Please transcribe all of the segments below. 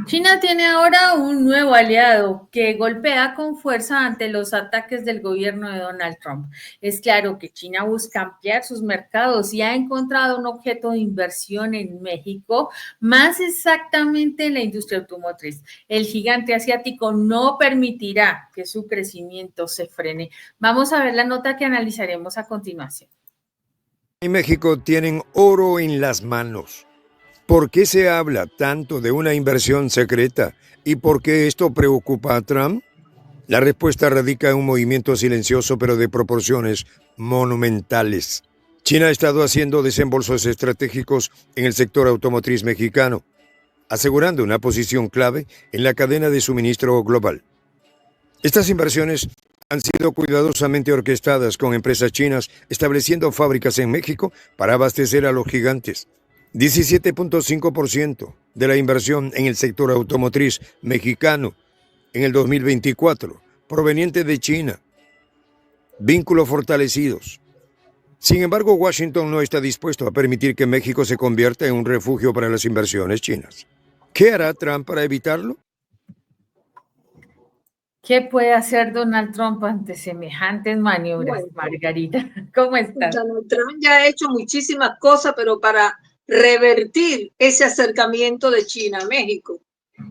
China tiene ahora un nuevo aliado que golpea con fuerza ante los ataques del gobierno de Donald Trump. Es claro que China busca ampliar sus mercados y ha encontrado un objeto de inversión en México, más exactamente en la industria automotriz. El gigante asiático no permitirá que su crecimiento se frene. Vamos a ver la nota que analizaremos a continuación. Y México tienen oro en las manos. ¿Por qué se habla tanto de una inversión secreta y por qué esto preocupa a Trump? La respuesta radica en un movimiento silencioso pero de proporciones monumentales. China ha estado haciendo desembolsos estratégicos en el sector automotriz mexicano, asegurando una posición clave en la cadena de suministro global. Estas inversiones han sido cuidadosamente orquestadas con empresas chinas estableciendo fábricas en México para abastecer a los gigantes. 17.5% de la inversión en el sector automotriz mexicano en el 2024, proveniente de China. Vínculos fortalecidos. Sin embargo, Washington no está dispuesto a permitir que México se convierta en un refugio para las inversiones chinas. ¿Qué hará Trump para evitarlo? ¿Qué puede hacer Donald Trump ante semejantes maniobras, Bueno, Margarita? ¿Cómo estás? Donald Trump ya ha hecho muchísimas cosas, pero para revertir ese acercamiento de China a México.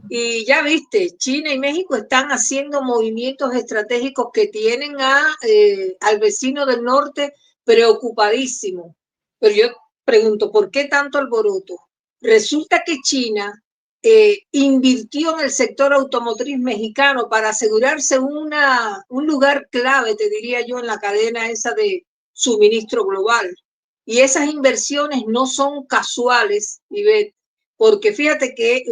Y ya viste, China y México están haciendo movimientos estratégicos que tienen al vecino del norte preocupadísimo. Pero yo pregunto, ¿por qué tanto alboroto? Resulta que China invirtió en el sector automotriz mexicano para asegurarse un lugar clave, te diría yo, en la cadena esa de suministro global. Y esas inversiones no son casuales, Ivette, porque fíjate que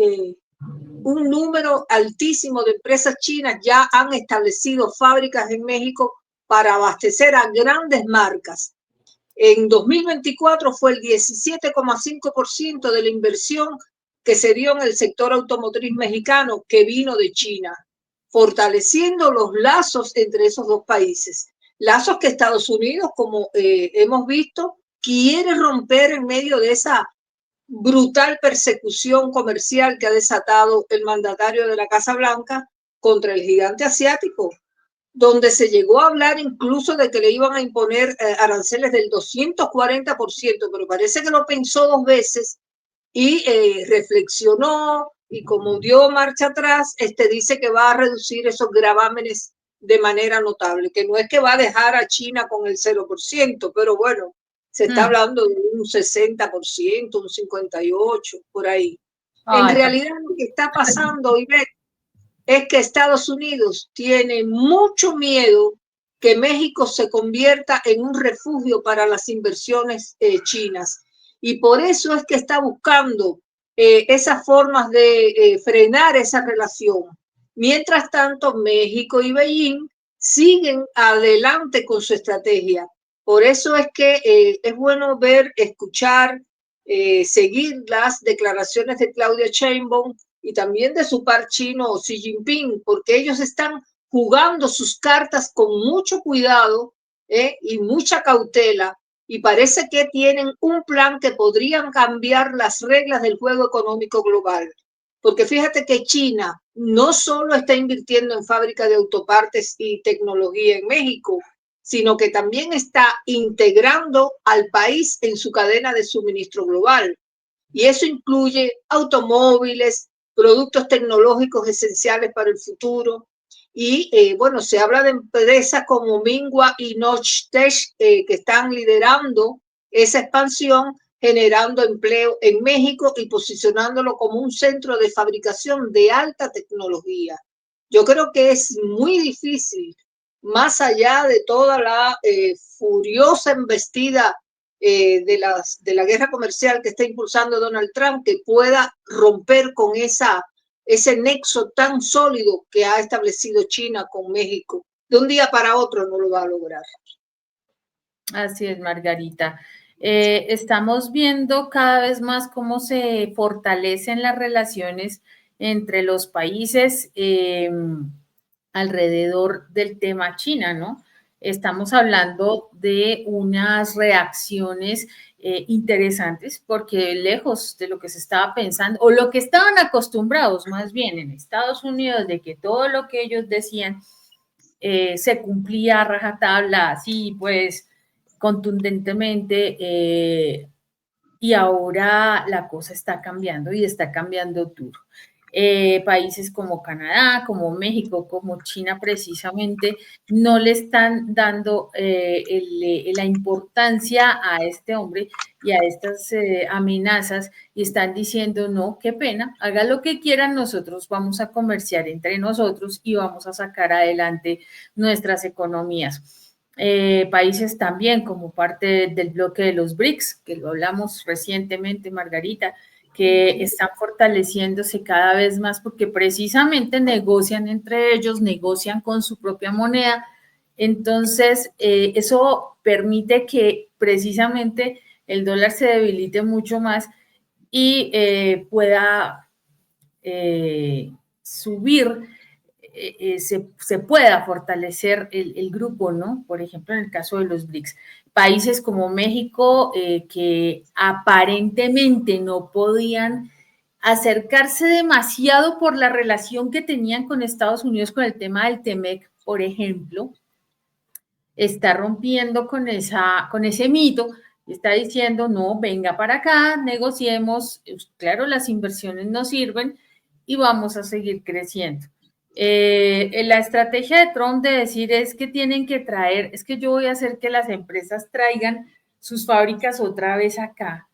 un número altísimo de empresas chinas ya han establecido fábricas en México para abastecer a grandes marcas. En 2024 fue el 17,5% de la inversión que se dio en el sector automotriz mexicano que vino de China, fortaleciendo los lazos entre esos dos países. Lazos que Estados Unidos, como hemos visto, quiere romper en medio de esa brutal persecución comercial que ha desatado el mandatario de la Casa Blanca contra el gigante asiático, donde se llegó a hablar incluso de que le iban a imponer aranceles del 240%, pero parece que lo pensó dos veces y reflexionó y como dio marcha atrás, dice que va a reducir esos gravámenes de manera notable, que no es que va a dejar a China con el 0%, pero bueno, se está hablando de un 60%, un 58%, por ahí. En Ay, realidad lo que está pasando, Ivette, es que Estados Unidos tiene mucho miedo que México se convierta en un refugio para las inversiones chinas. Y por eso es que está buscando esas formas de frenar esa relación. Mientras tanto, México y Beijing siguen adelante con su estrategia. Por eso es que es bueno ver, escuchar, seguir las declaraciones de Claudia Sheinbaum y también de su par chino Xi Jinping, porque ellos están jugando sus cartas con mucho cuidado y mucha cautela, y parece que tienen un plan que podrían cambiar las reglas del juego económico global. Porque fíjate que China no solo está invirtiendo en fábricas de autopartes y tecnología en México, sino que también está integrando al país en su cadena de suministro global. Y eso incluye automóviles, productos tecnológicos esenciales para el futuro. Y bueno, se habla de empresas como Mingua y Nochtech que están liderando esa expansión, generando empleo en México y posicionándolo como un centro de fabricación de alta tecnología. Yo creo que es muy difícil, más allá de toda la furiosa embestida de la guerra comercial que está impulsando Donald Trump, que pueda romper con ese nexo tan sólido que ha establecido China con México. De un día para otro no lo va a lograr. así es, Margarita. Estamos viendo cada vez más cómo se fortalecen las relaciones entre los países alrededor del tema China, ¿no? Estamos hablando de unas reacciones interesantes, porque lejos de lo que se estaba pensando, o lo que estaban acostumbrados más bien en Estados Unidos, de que todo lo que ellos decían se cumplía a rajatabla, así pues contundentemente, y ahora la cosa está cambiando y está cambiando duro. Países como Canadá, como México, como China precisamente, no le están dando la importancia a este hombre y a estas amenazas y están diciendo, no, qué pena, haga lo que quieran, nosotros vamos a comerciar entre nosotros y vamos a sacar adelante nuestras economías. Países también como parte del bloque de los BRICS, que lo hablamos recientemente, Margarita, que están fortaleciéndose cada vez más porque precisamente negocian entre ellos, negocian con su propia moneda. Entonces, eso permite que precisamente el dólar se debilite mucho más y pueda subir, se pueda fortalecer el grupo, ¿no? Por ejemplo, en el caso de los BRICS. Países como México, que aparentemente no podían acercarse demasiado por la relación que tenían con Estados Unidos con el tema del TEMEC, por ejemplo, está rompiendo con ese mito, está diciendo, no, venga para acá, negociemos, claro, las inversiones no sirven y vamos a seguir creciendo. La estrategia de Trump de decir es que tienen que traer, es que yo voy a hacer que las empresas traigan sus fábricas otra vez acá,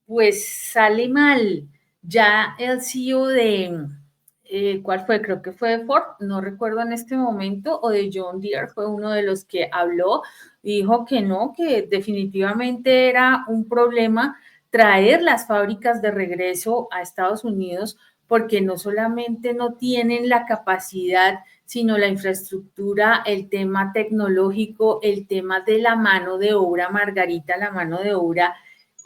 pues sale mal. Ya el CEO de, ¿cuál fue? Creo que fue de Ford, no recuerdo en este momento, o de John Deere, fue uno de los que habló, dijo que no, que definitivamente era un problema traer las fábricas de regreso a Estados Unidos, porque no solamente no tienen la capacidad, sino la infraestructura, el tema tecnológico, el tema de la mano de obra, Margarita, la mano de obra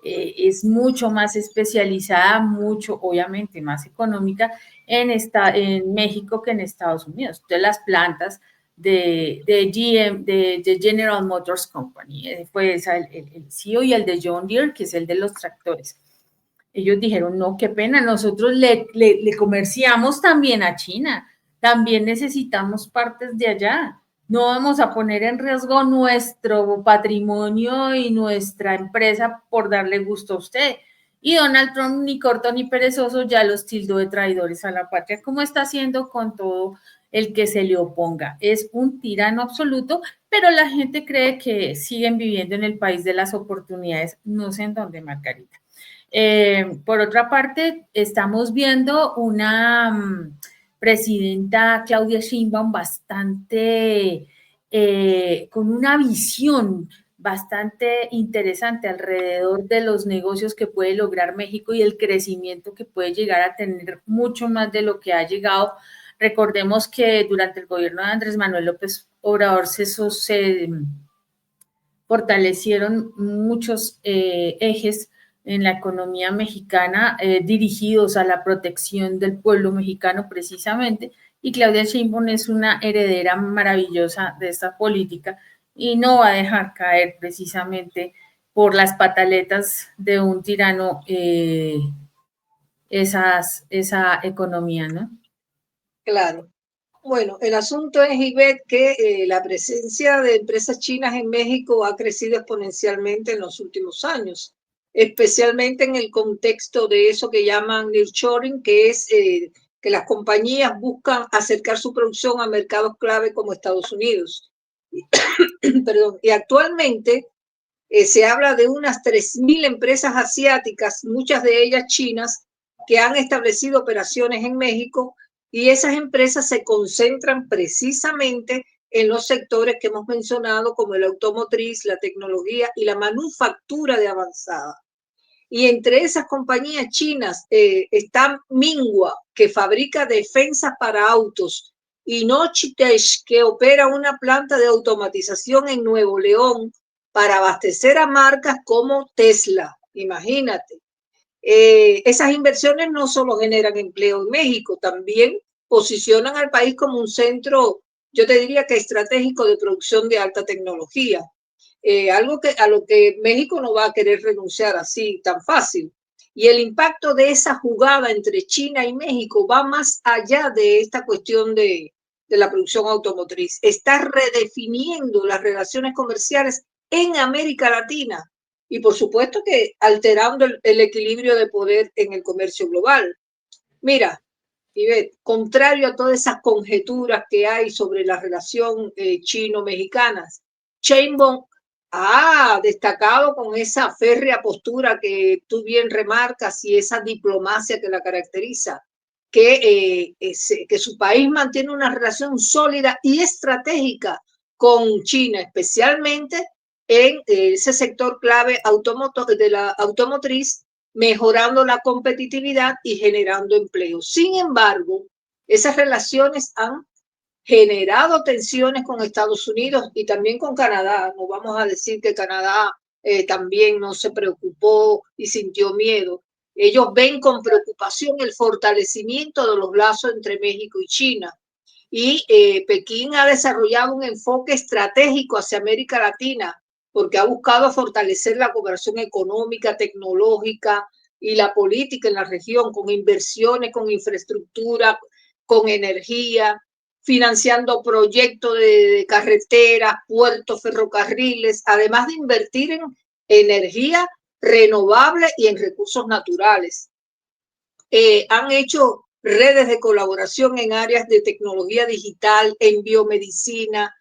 es mucho más especializada, mucho, obviamente, más económica en México que en Estados Unidos. Entonces, las plantas de GM, de General Motors Company, fue esa, el CEO y el de John Deere, que es el de los tractores. Ellos dijeron, no, qué pena, nosotros le comerciamos también a China, también necesitamos partes de allá. No vamos a poner en riesgo nuestro patrimonio y nuestra empresa por darle gusto a usted. Y Donald Trump, ni corto ni perezoso, ya los tildó de traidores a la patria, como está haciendo con todo el que se le oponga. Es un tirano absoluto, pero la gente cree que siguen viviendo en el país de las oportunidades. No sé en dónde, Margarita. Por otra parte, estamos viendo una presidenta Claudia Sheinbaum bastante, con una visión bastante interesante alrededor de los negocios que puede lograr México y el crecimiento que puede llegar a tener mucho más de lo que ha llegado. Recordemos que durante el gobierno de Andrés Manuel López Obrador se fortalecieron muchos ejes en la economía mexicana dirigidos a la protección del pueblo mexicano precisamente, y Claudia Sheinbaum es una heredera maravillosa de esta política y no va a dejar caer precisamente por las pataletas de un tirano esa economía, ¿no? Claro. Bueno, el asunto es, Ivette, que la presencia de empresas chinas en México ha crecido exponencialmente en los últimos años, especialmente en el contexto de eso que llaman nearshoring, que es que las compañías buscan acercar su producción a mercados clave como Estados Unidos. Perdón. Y actualmente se habla de unas 3.000 empresas asiáticas, muchas de ellas chinas, que han establecido operaciones en México, y esas empresas se concentran precisamente en los sectores que hemos mencionado, como el automotriz, la tecnología y la manufactura de avanzada. Y entre esas compañías chinas está Mingua, que fabrica defensas para autos, y Nochitech, que opera una planta de automatización en Nuevo León para abastecer a marcas como Tesla. Imagínate. Esas inversiones no solo generan empleo en México, también posicionan al país como un centro, yo te diría que estratégico de producción de alta tecnología. algo a lo que México no va a querer renunciar así tan fácil. Y el impacto de esa jugada entre China y México va más allá de esta cuestión de la producción automotriz. Está redefiniendo las relaciones comerciales en América Latina y por supuesto que alterando el equilibrio de poder en el comercio global. Mira, Ivette, contrario a todas esas conjeturas que hay sobre la relación chino-mexicana, Sheinbaum ha destacado con esa férrea postura que tú bien remarcas y esa diplomacia que la caracteriza, que su país mantiene una relación sólida y estratégica con China, especialmente en ese sector clave de la automotriz, mejorando la competitividad y generando empleo. Sin embargo, esas relaciones han generado tensiones con Estados Unidos y también con Canadá. No vamos a decir que Canadá también no se preocupó y sintió miedo. Ellos ven con preocupación el fortalecimiento de los lazos entre México y China. Y Pekín ha desarrollado un enfoque estratégico hacia América Latina porque ha buscado fortalecer la cooperación económica, tecnológica y la política en la región con inversiones, con infraestructura, con energía, financiando proyectos de carreteras, puertos, ferrocarriles, además de invertir en energía renovable y en recursos naturales. Han hecho redes de colaboración en áreas de tecnología digital, en biomedicina,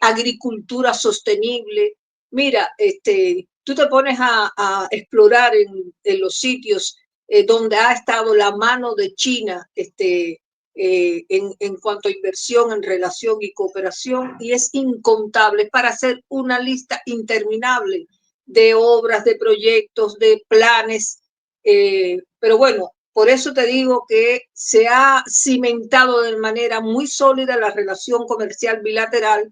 agricultura sostenible. Mira, tú te pones a explorar en los sitios donde ha estado la mano de China en cuanto a inversión, en relación y cooperación, y es incontable, es para hacer una lista interminable de obras, de proyectos, de planes, pero bueno, por eso te digo que se ha cimentado de manera muy sólida la relación comercial bilateral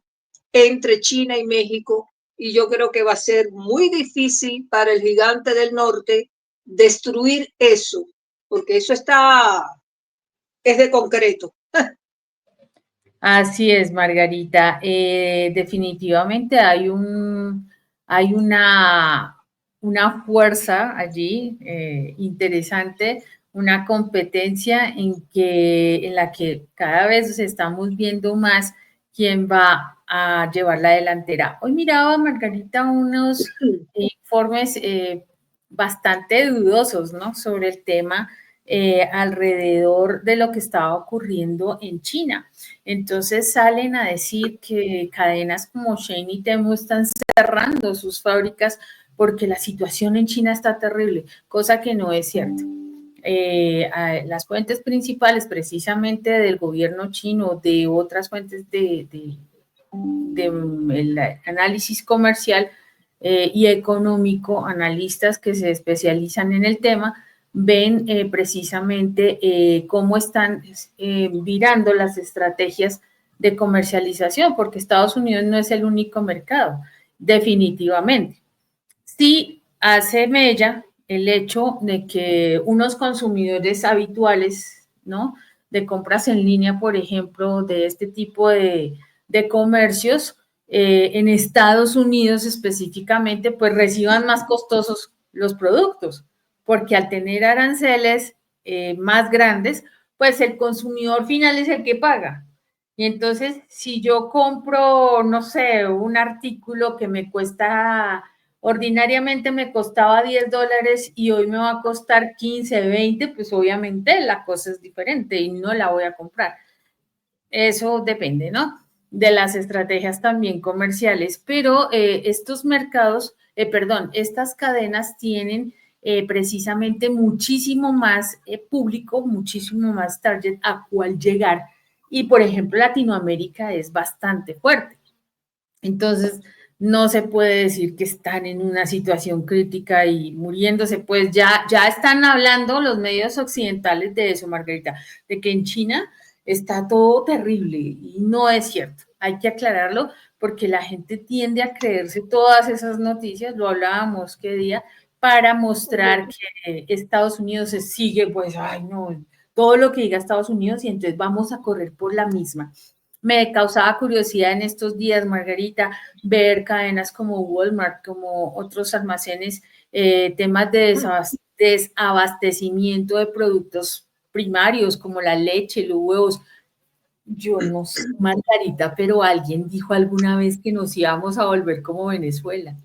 entre China y México y yo creo que va a ser muy difícil para el gigante del norte destruir eso, porque eso es de concreto. Así es, Margarita. Definitivamente hay una fuerza allí interesante, una competencia en la que cada vez estamos viendo más quién va a llevar la delantera. Hoy miraba, Margarita, unos informes bastante dudosos, ¿no? Sobre el tema alrededor de lo que estaba ocurriendo en China. Entonces salen a decir que cadenas como Shein y Temu están cerrando sus fábricas porque la situación en China está terrible, cosa que no es cierto. Las fuentes principales precisamente del gobierno chino, de otras fuentes de el análisis comercial y económico, analistas que se especializan en el tema, ven precisamente cómo están virando las estrategias de comercialización, porque Estados Unidos no es el único mercado, definitivamente. Sí hace mella el hecho de que unos consumidores habituales, ¿no? De compras en línea, por ejemplo, de este tipo de comercios, en Estados Unidos específicamente, pues reciban más costosos los productos, porque al tener aranceles más grandes, pues el consumidor final es el que paga. Y entonces, si yo compro, no sé, un artículo que me cuesta, ordinariamente me costaba $10 y hoy me va a costar 15, 20, pues obviamente la cosa es diferente y no la voy a comprar. Eso depende, ¿no? De las estrategias también comerciales, pero estos mercados, estas cadenas tienen precisamente muchísimo más público, muchísimo más target a cuál llegar. Y, por ejemplo, Latinoamérica es bastante fuerte. Entonces, no se puede decir que están en una situación crítica y muriéndose, pues ya están hablando los medios occidentales de eso, Margarita, de que en China está todo terrible y no es cierto. Hay que aclararlo porque la gente tiende a creerse todas esas noticias, lo hablábamos qué día, para mostrar que Estados Unidos se sigue, pues, ay no, todo lo que diga Estados Unidos y entonces vamos a correr por la misma. Me causaba curiosidad en estos días, Margarita, ver cadenas como Walmart, como otros almacenes, temas de desabastecimiento de productos primarios como la leche, los huevos. Yo no sé, Margarita, pero alguien dijo alguna vez que nos íbamos a volver como Venezuela.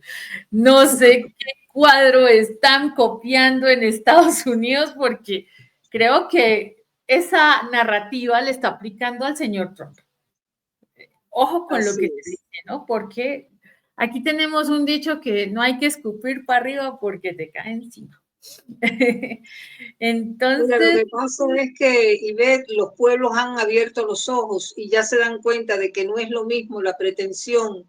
No sé qué cuadro están copiando en Estados Unidos porque creo que esa narrativa le está aplicando al señor Trump. Ojo con lo que Así se es. dice, ¿no? Porque aquí tenemos un dicho que no hay que escupir para arriba porque te cae encima. Mira, lo Entonces, que pasa es que, Ivette, los pueblos han abierto los ojos y ya se dan cuenta de que no es lo mismo la pretensión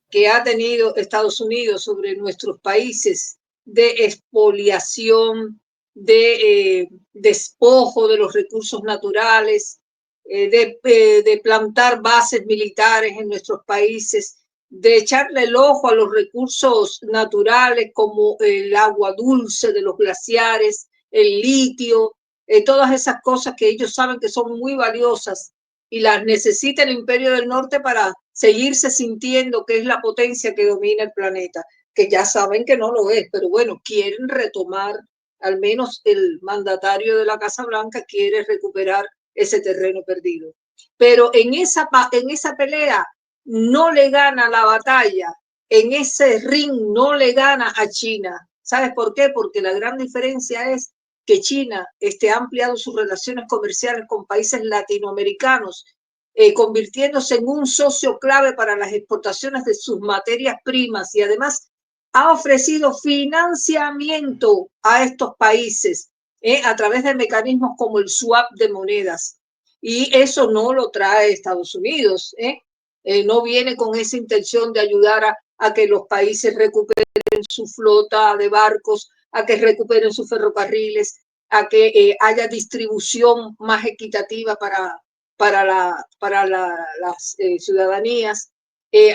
que ha tenido Estados Unidos sobre nuestros países de expoliación, de despojo de los recursos naturales, de plantar bases militares en nuestros países, de echarle el ojo a los recursos naturales como el agua dulce de los glaciares, el litio, todas esas cosas que ellos saben que son muy valiosas y las necesita el Imperio del Norte para seguirse sintiendo que es la potencia que domina el planeta, que ya saben que no lo es, pero bueno, quieren retomar, al menos el mandatario de la Casa Blanca quiere recuperar ese terreno perdido. Pero en esa pelea no le gana la batalla, en ese ring no le gana a China. ¿Sabes por qué? Porque la gran diferencia es que China ha ampliado sus relaciones comerciales con países latinoamericanos, convirtiéndose en un socio clave para las exportaciones de sus materias primas y además ha ofrecido financiamiento a estos países a través de mecanismos como el swap de monedas. Y eso no lo trae Estados Unidos. No viene con esa intención de ayudar a que los países recuperen su flota de barcos, a que recuperen sus ferrocarriles, a que haya distribución más equitativa para las ciudadanías.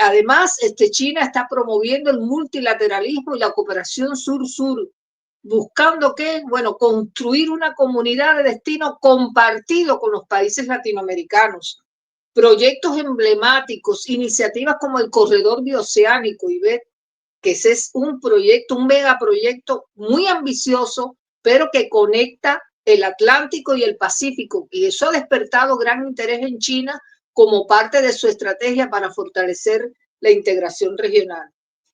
Además, China está promoviendo el multilateralismo y la cooperación sur-sur, buscando que, bueno, construir una comunidad de destino compartido con los países latinoamericanos. Proyectos emblemáticos, iniciativas como el Corredor Bioceánico, y ver que ese es un proyecto, un megaproyecto muy ambicioso, pero que conecta el Atlántico y el Pacífico. Y eso ha despertado gran interés en China como parte de su estrategia para fortalecer la integración regional.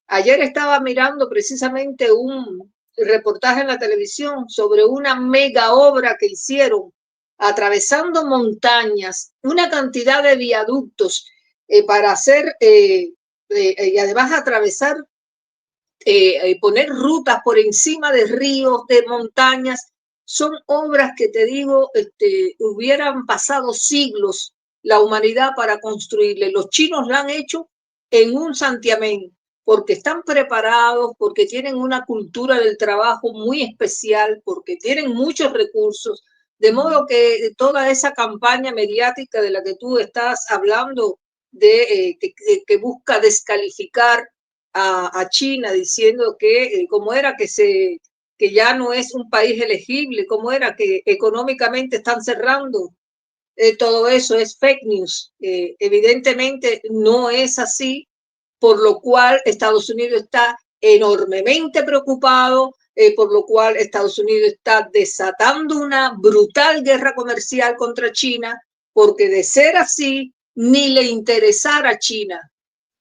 Ayer estaba mirando precisamente un reportaje en la televisión sobre una mega obra que hicieron atravesando montañas, una cantidad de viaductos para hacer y además atravesar poner rutas por encima de ríos, de montañas, son obras que te digo, hubieran pasado siglos la humanidad para construirle. Los chinos la han hecho en un santiamén, porque están preparados, porque tienen una cultura del trabajo muy especial, porque tienen muchos recursos, de modo que toda esa campaña mediática de la que tú estás hablando, que busca descalificar a China diciendo que cómo era que ya no es un país elegible, cómo era que económicamente están cerrando. Todo eso es fake news. Evidentemente no es así, por lo cual Estados Unidos está enormemente preocupado, por lo cual Estados Unidos está desatando una brutal guerra comercial contra China, porque de ser así, ni le interesara a China.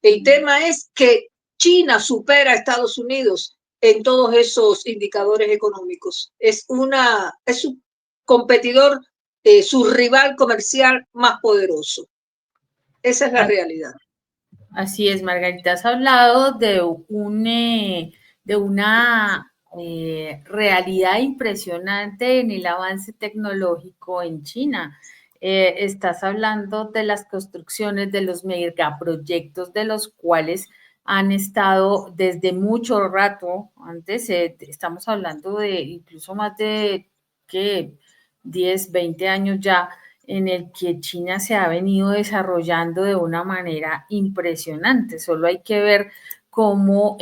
El tema es que China supera a Estados Unidos en todos esos indicadores económicos. Es su competidor, su rival comercial más poderoso. Esa es la realidad. Así es, Margarita. Has hablado de de una realidad impresionante en el avance tecnológico en China. Estás hablando de las construcciones de los megaproyectos de los cuales han estado desde mucho rato. Antes estamos hablando de incluso más de que 10, 20 años ya en el que China se ha venido desarrollando de una manera impresionante. Solo hay que ver cómo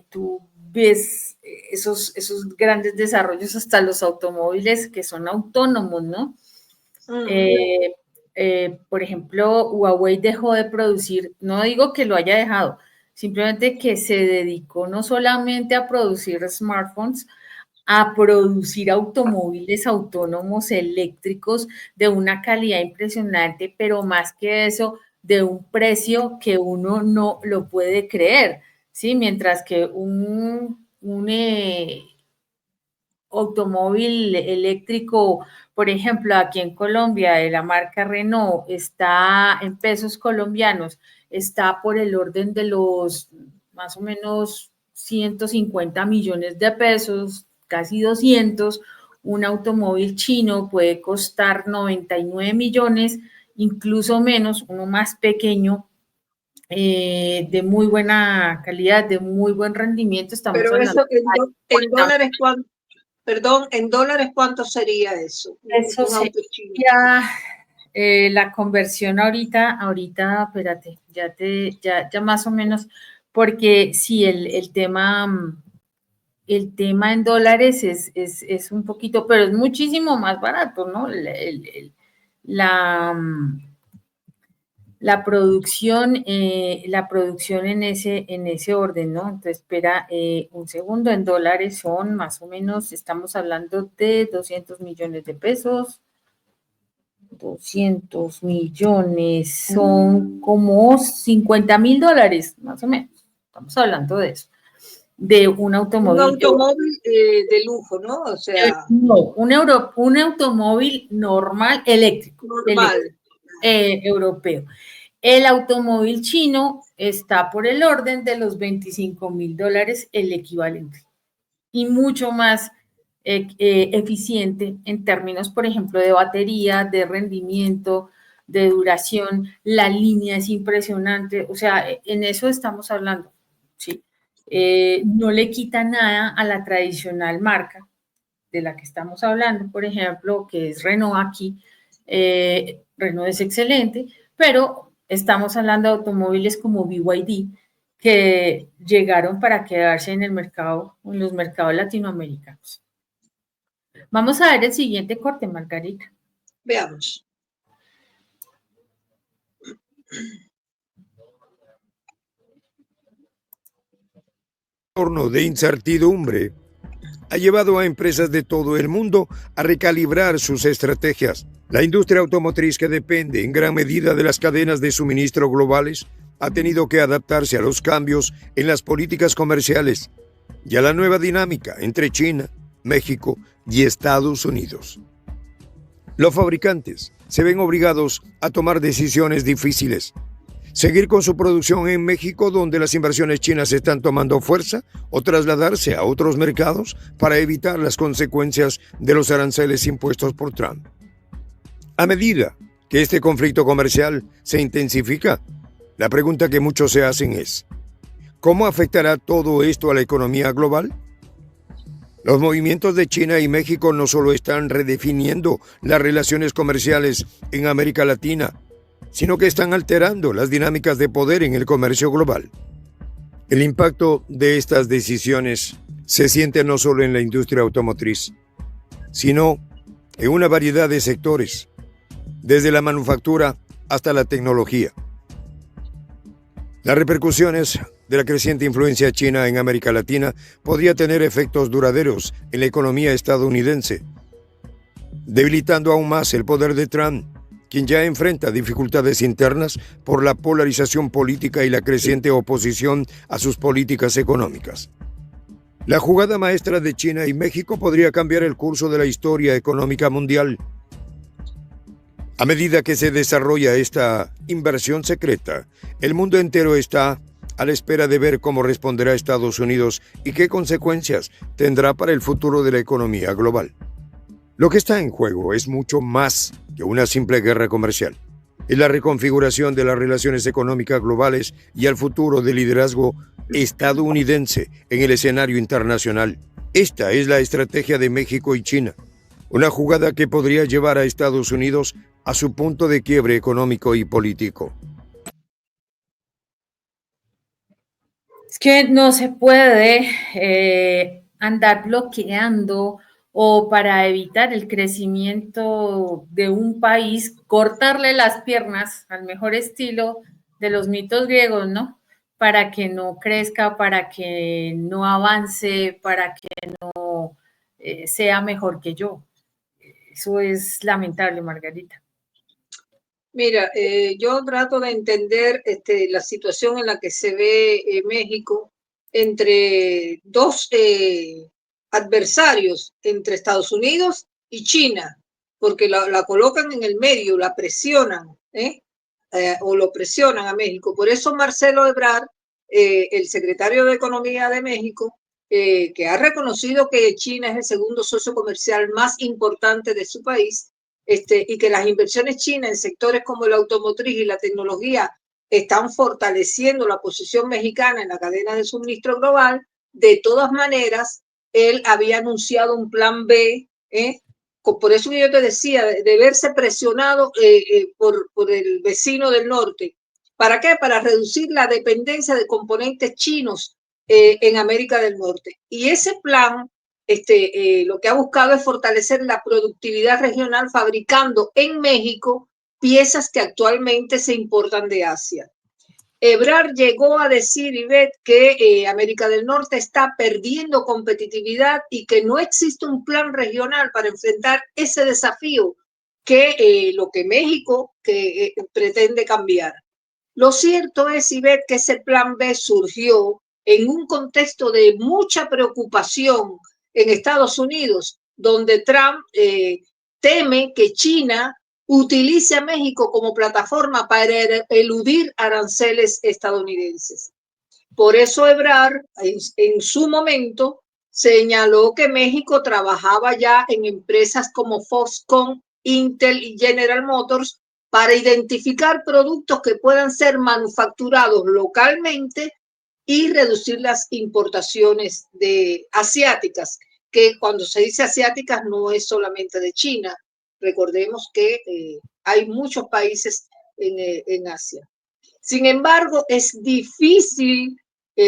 tú ves esos grandes desarrollos hasta los automóviles que son autónomos, ¿no? por ejemplo, Huawei dejó de producir, no digo que lo haya dejado, simplemente que se dedicó no solamente a producir smartphones, a producir automóviles autónomos eléctricos de una calidad impresionante, pero más que eso, de un precio que uno no lo puede creer, ¿sí? Mientras que un automóvil eléctrico, por ejemplo, aquí en Colombia, de la marca Renault, está en pesos colombianos, está por el orden de los más o menos 150 millones de pesos, casi 200. Un automóvil chino puede costar 99 millones, incluso menos, uno más pequeño, de muy buena calidad, de muy buen rendimiento. Estamos Pero hablando eso en de dólares, perdón, en dólares, ¿cuánto sería eso? eso Un auto chino. sería la conversión ahorita, espérate, ya más o menos, porque sí, el tema en dólares es un poquito, pero es muchísimo más barato, ¿no? La, la producción en ese orden, ¿no? Entonces, espera un segundo, en dólares son más o menos, estamos hablando de 200 millones de pesos. 200 millones son como 50.000 dólares, más o menos. Estamos hablando de eso, de un Un automóvil. automóvil de lujo, ¿no? O sea, No, un automóvil normal, eléctrico, normal. europeo. El automóvil chino está por el orden de los 25.000 dólares, el equivalente, y mucho más eficiente en términos, por ejemplo, de batería, de rendimiento, de duración. La línea es impresionante, o sea, en eso estamos hablando, ¿sí? No le quita nada a la tradicional marca de la que estamos hablando, por ejemplo, que es Renault aquí. Renault es excelente, pero estamos hablando de automóviles como BYD, que llegaron para quedarse en el mercado, en los mercados latinoamericanos. Vamos a ver el siguiente corte, Margarita. Veamos. Horno de incertidumbre ha llevado a empresas de todo el mundo a recalibrar sus estrategias. La industria automotriz, que depende en gran medida de las cadenas de suministro globales, ha tenido que adaptarse a los cambios en las políticas comerciales y a la nueva dinámica entre China, México y Estados Unidos. Los fabricantes se ven obligados a tomar decisiones difíciles. Seguir con su producción en México, donde las inversiones chinas están tomando fuerza, o trasladarse a otros mercados para evitar las consecuencias de los aranceles impuestos por Trump. A medida que este conflicto comercial se intensifica, la pregunta que muchos se hacen es: ¿cómo afectará todo esto a la economía global? Los movimientos de China y México no solo están redefiniendo las relaciones comerciales en América Latina, sino que están alterando las dinámicas de poder en el comercio global. El impacto de estas decisiones se siente no solo en la industria automotriz, sino en una variedad de sectores, desde la manufactura hasta la tecnología. Las repercusiones de la creciente influencia china en América Latina podría tener efectos duraderos en la economía estadounidense, debilitando aún más el poder de Trump, quien ya enfrenta dificultades internas por la polarización política y la creciente oposición a sus políticas económicas. La jugada maestra de China y México podría cambiar el curso de la historia económica mundial. A medida que se desarrolla esta inversión secreta, el mundo entero está a la espera de ver cómo responderá Estados Unidos y qué consecuencias tendrá para el futuro de la economía global. Lo que está en juego es mucho más que una simple guerra comercial. Es la reconfiguración de las relaciones económicas globales y el futuro del liderazgo estadounidense en el escenario internacional. Esta es la estrategia de México y China, una jugada que podría llevar a Estados Unidos a su punto de quiebre económico y político. Es que no se puede andar bloqueando o para evitar el crecimiento de un país, cortarle las piernas al mejor estilo de los mitos griegos, ¿no? Para que no crezca, para que no avance, para que no sea mejor que yo. Eso es lamentable, Margarita. Mira, yo trato de entender la situación en la que se ve México entre dos adversarios, entre Estados Unidos y China, porque la colocan en el medio, la presionan, o lo presionan a México. Por eso Marcelo Ebrard, el secretario de Economía de México, que ha reconocido que China es el segundo socio comercial más importante de su país, y que las inversiones chinas en sectores como el automotriz y la tecnología están fortaleciendo la posición mexicana en la cadena de suministro global. De todas maneras, él había anunciado un plan B, por eso yo te decía, de verse presionado por el vecino del norte. ¿Para qué? Para reducir la dependencia de componentes chinos en América del Norte. Y ese plan lo que ha buscado es fortalecer la productividad regional fabricando en México piezas que actualmente se importan de Asia. Ebrard llegó a decir, Ivette, que América del Norte está perdiendo competitividad y que no existe un plan regional para enfrentar ese desafío que lo que México pretende cambiar. Lo cierto es, Ivette, que ese plan B surgió en un contexto de mucha preocupación en Estados Unidos, donde Trump teme que China utilice a México como plataforma para eludir aranceles estadounidenses. Por eso Ebrard, en su momento, señaló que México trabajaba ya en empresas como Foxconn, Intel y General Motors para identificar productos que puedan ser manufacturados localmente y reducir las importaciones asiáticas, que cuando se dice asiáticas no es solamente de China. Recordemos que hay muchos países en Asia. Sin embargo, es difícil,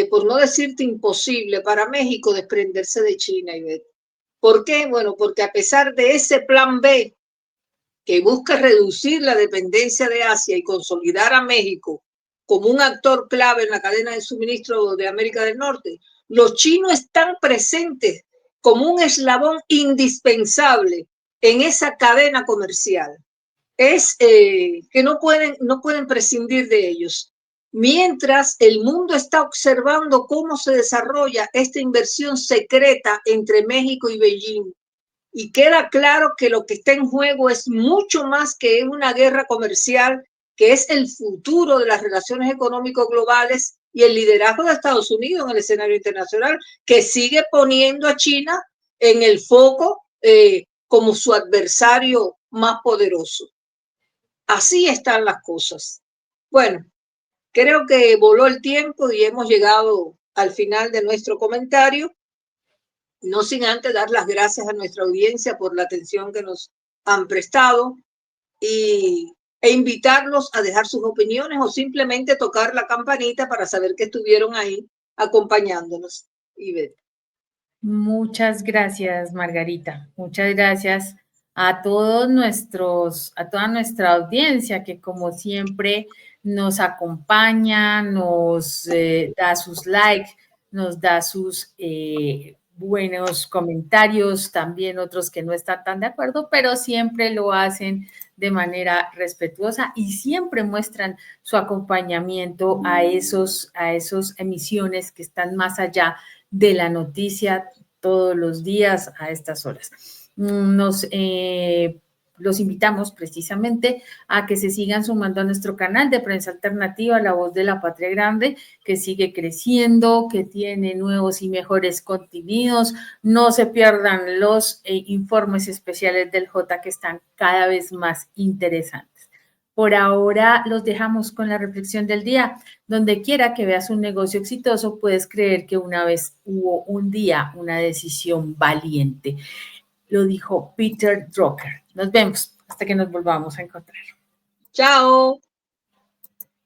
por no decirte imposible, para México desprenderse de China, Ivette. ¿Por qué? Bueno, porque a pesar de ese plan B que busca reducir la dependencia de Asia y consolidar a México como un actor clave en la cadena de suministro de América del Norte, los chinos están presentes como un eslabón indispensable en esa cadena comercial. Es que no pueden prescindir de ellos. Mientras el mundo está observando cómo se desarrolla esta inversión secreta entre México y Beijing, y queda claro que lo que está en juego es mucho más que una guerra comercial, que es el futuro de las relaciones económicas globales y el liderazgo de Estados Unidos en el escenario internacional, que sigue poniendo a China en el foco como su adversario más poderoso. Así están las cosas. Bueno, creo que voló el tiempo y hemos llegado al final de nuestro comentario. No sin antes dar las gracias a nuestra audiencia por la atención que nos han prestado e invitarlos a dejar sus opiniones o simplemente tocar la campanita para saber que estuvieron ahí acompañándonos. Ivette. Muchas gracias, Margarita. Muchas gracias a toda nuestra audiencia que como siempre nos acompaña, nos da sus likes, nos da sus buenos comentarios, también otros que no están tan de acuerdo, pero siempre lo hacen de manera respetuosa y siempre muestran su acompañamiento a esos emisiones que están más allá de la noticia todos los días a estas horas. Los invitamos precisamente a que se sigan sumando a nuestro canal de Prensa Alternativa, La Voz de la Patria Grande, que sigue creciendo, que tiene nuevos y mejores contenidos. No se pierdan los informes especiales del J que están cada vez más interesantes. Por ahora los dejamos con la reflexión del día. Donde quiera que veas un negocio exitoso, puedes creer que una vez hubo un día una decisión valiente. Lo dijo Peter Drucker. Nos vemos hasta que nos volvamos a encontrar. Chao.